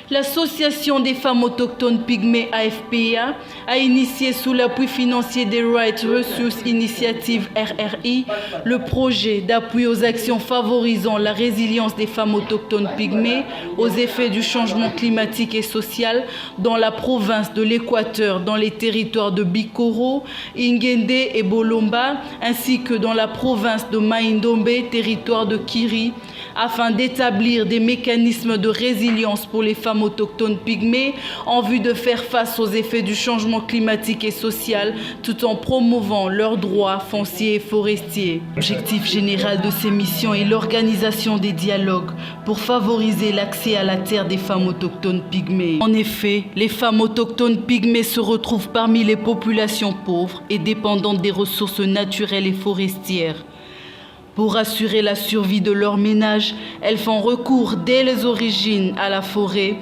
L'Association des femmes autochtones pygmées AFPA a initié sous l'appui financier des Right Resource Initiative RRI le projet d'appui aux actions favorisant la résilience des femmes autochtones pygmées aux effets du changement climatique et social dans la province de l'Équateur, dans les territoires de Bikoro, Ingende et Bolomba, ainsi que dans la province de Maïndombe, territoire de Kiri, afin d'établir des mécanismes de résilience pour les femmes autochtones pygmées en vue de faire face aux effets du changement climatique et social tout en promouvant leurs droits fonciers et forestiers. L'objectif général de ces missions est l'organisation des dialogues pour favoriser l'accès à la terre des femmes autochtones pygmées. En effet, les femmes autochtones pygmées se retrouvent parmi les populations pauvres et dépendantes des ressources naturelles et forestières. Pour assurer la survie de leur ménage, elles font recours dès les origines à la forêt.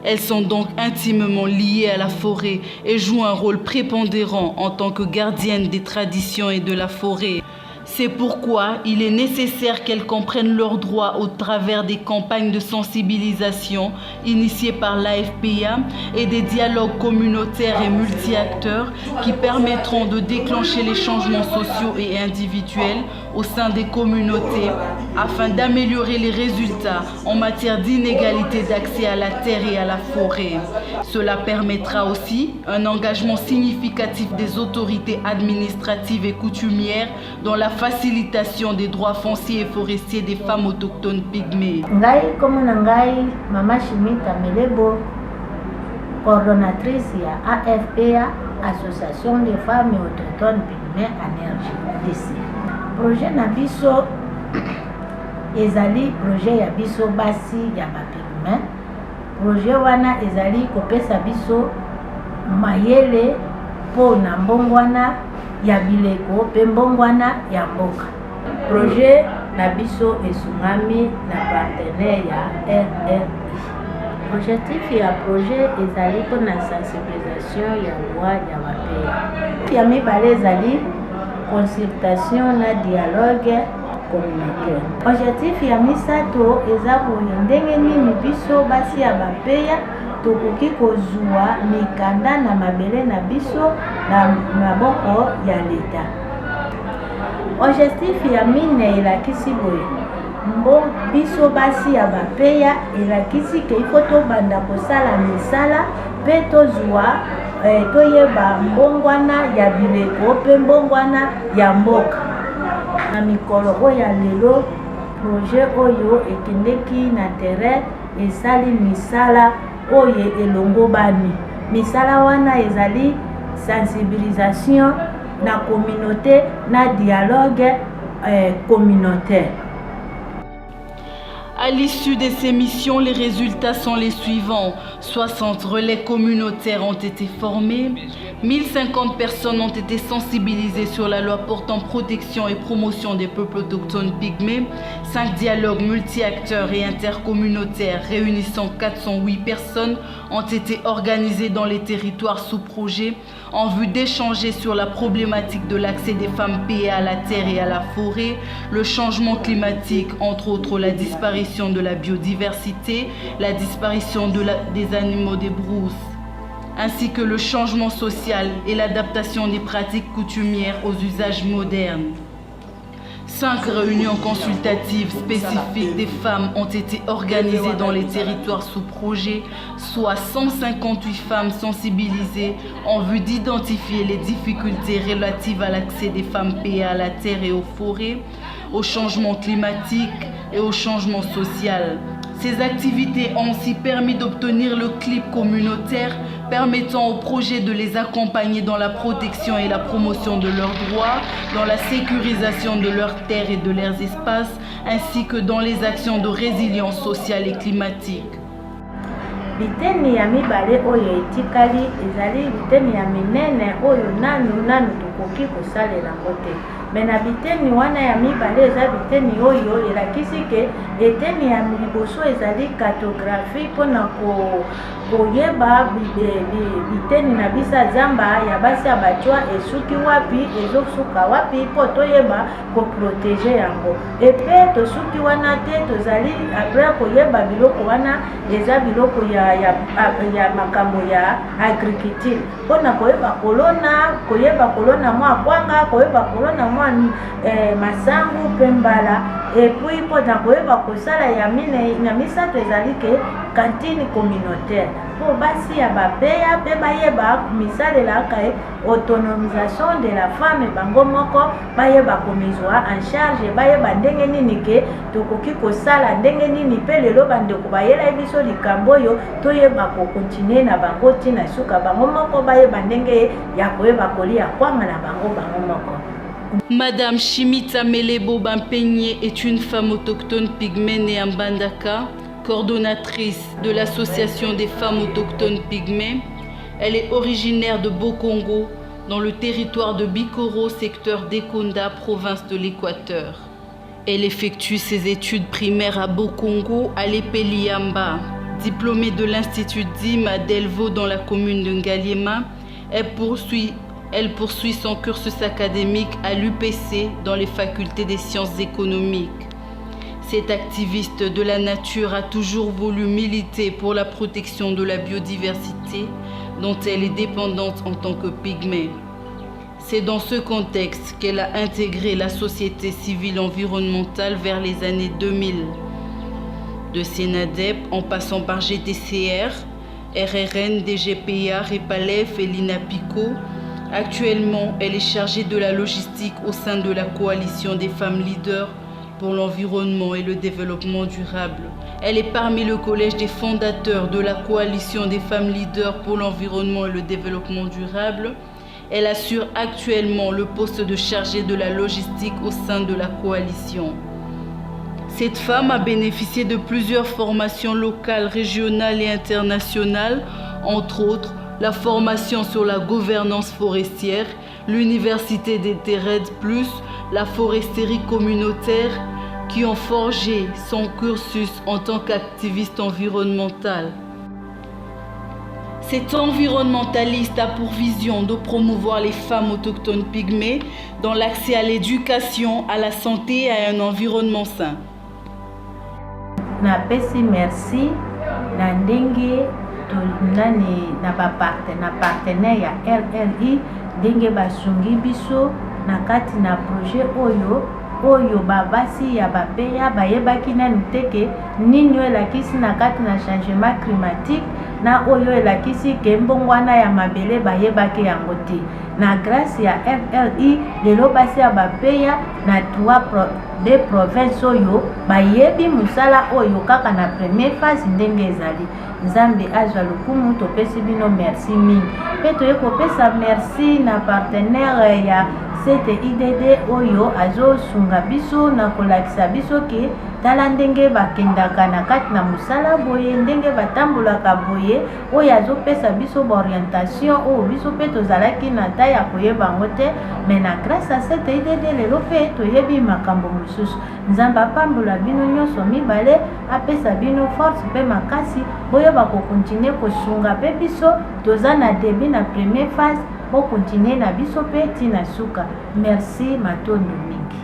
Elles sont donc intimement liées à la forêt et jouent un rôle prépondérant en tant que gardiennes des traditions et de la forêt. C'est pourquoi il est nécessaire qu'elles comprennent leurs droits au travers des campagnes de sensibilisation initiées par l'AFPA et des dialogues communautaires et multi-acteurs qui permettront de déclencher les changements sociaux et individuels au sein des communautés afin d'améliorer les résultats en matière d'inégalité d'accès à la terre et à la forêt. Cela permettra aussi un engagement significatif des autorités administratives et coutumières dans la facilitation des droits fonciers et forestiers des femmes autochtones pygmées. Ngai comme Ngai, Mama Chimita Melebo, coordonnatrice à AFPA, Association des femmes autochtones pygmées en RDC. Projet Nabiso, ezali projet ya biso basi ya ba pygmée. Projet wana ezali kopesa biso mayele po na mbongwana ya bileko pe mbongwana ya mboka. Projet na biso esungami na partenaire ya RRI. Objectif ya projet ezali po na sensibilisation ya loi ya bapeya. Ya mibale ezali consultation na dialogue communautaire. Objectif ya misato eza boye ndenge nini biso basi ya bapeya tokoki kozwa mikanda na mabele na biso na maboko ya leta. Objectif ya mine elakisi boye mbo biso basi ya bapeya elakisi ke ifo tobanda kosala misala pe tozwa toyeba mbongwana ya bileko pe mbongwana ya mboka. Na mikolo oyo ya lelo projet oyo ekendeki na terrain esali misala oye elongo bani. Misala wana ezali sensibilisation na communauté na dialogue communautaire. À l'issue de ces missions, les résultats sont les suivants. 60 relais communautaires ont été formés, 1050 personnes ont été sensibilisées sur la loi portant protection et promotion des peuples autochtones pygmées, 5 dialogues multi-acteurs et intercommunautaires réunissant 408 personnes ont été organisés dans les territoires sous projet en vue d'échanger sur la problématique de l'accès des femmes payées à la terre et à la forêt, le changement climatique, entre autres la disparition de la biodiversité, la disparition des animaux des brousses, ainsi que le changement social et l'adaptation des pratiques coutumières aux usages modernes. 5 réunions consultatives spécifiques des femmes ont été organisées dans les territoires sous projet, soit 158 femmes sensibilisées en vue d'identifier les difficultés relatives à l'accès des femmes payées à la terre et aux forêts, au changement climatique et au changement social. Ces activités ont aussi permis d'obtenir le clip communautaire permettant au projet de les accompagner dans la protection et la promotion de leurs droits, dans la sécurisation de leurs terres et de leurs espaces, ainsi que dans les actions de résilience sociale et climatique. Biteni ya mibale oyo etikali ezali biteni ya minene oyo nanu tokoki kosalela mbote. me na biteni wana ya mibale eza biteni oyo elakisi ke eteni ya liboso ezali cartographie mpona koyeba biteni na bisa zamba ya basi ya batwa esuki wapi ezosuka wapi mpo toyeba koprotege yango epe tosuki wana te tozali apres koyeba biloko wana eza biloko ya makambo ya agriculture mpona koyeba kolona mwa kwanga koyeba kolona mwa masangu mpe mbala epui mpona koyeba kosala ya mine na misato ezali ke cantine communautaire mpo basi ya bapeya mpe bayeba misalelaka autonomisation de la femme bango moko bayeba komizwa en charge bayeba ndenge nini ke tokoki kosala ndenge nini mpe lelo bandeko bayela biso likambo oyo toyeba kokontinue na bango ntina suka bango moko bayeba ndenge ya koyeba kolia kwanga na bango moko. Madame Chimita Melebo Bampeigné est une femme autochtone pygmée née à Mbandaka, coordonnatrice de l'association des femmes autochtones pygmées. Elle est originaire de Bokongo, dans le territoire de Bikoro, secteur d'Ekonda, province de l'Équateur. Elle effectue ses études primaires à Bokongo, à l'Epeliamba. Diplômée de l'Institut Dim à Delvaux dans la commune de Ngaliema, elle poursuit son cursus académique à l'UPC dans les facultés des sciences économiques. Cette activiste de la nature a toujours voulu militer pour la protection de la biodiversité dont elle est dépendante en tant que pygmée. C'est dans ce contexte qu'elle a intégré la société civile environnementale vers les années 2000. De SENADEP en passant par GTCR, RRN, DGPA, REPALEF et l'INAPICO, actuellement elle est chargée de la logistique au sein de la coalition des femmes leaders pour l'environnement et le développement durable. Elle est parmi le collège des fondateurs de la coalition des femmes leaders pour l'environnement et le développement durable. Elle assure actuellement le poste de chargée de la logistique au sein de la coalition. Cette femme a bénéficié de plusieurs formations locales, régionales et internationales, entre autres la formation sur la gouvernance forestière, l'université des TERED+, la foresterie communautaire, qui ont forgé son cursus en tant qu'activiste environnementale. Cette environnementaliste a pour vision de promouvoir les femmes autochtones pygmées dans l'accès à l'éducation, à la santé et à un environnement sain. Napesi merci na ndenge na partenaire ya RRI ndenge basungi biso na kati na projet oyo babasi ya bapeya bayebaki nanu teke nini elakisi na kati na changement climatique na oyo elakisi ke mbongwana ya mabele bayebaki yango te na grâce ya RRI lelo basi ya bapeya na 3 provinces oyo bayebi musala oyo kaka na première phase ndenge ezali. Nzambe azwa lokumu topesi bino merci mingi mpe toye kopesa merci na partenaire ya CTIDD oyo azosunga biso na kolakisa biso ke tala ndenge bakendaka na kati na musala boye ndenge batambolaka boye oyo azopesa biso baorientation oyo biso mpe tozalaki na ta ya koyeba yango te me na grâce a CTIDD lelo mpe toyebi makambo mosusu. Nzambe apambola bino nyonso mibale apesa bino force mpe makasi boyeba kokontinue kosunga mpe biso toza na debi na première phase bokontinue na biso mpe ntina suka. Merci matondo mingi.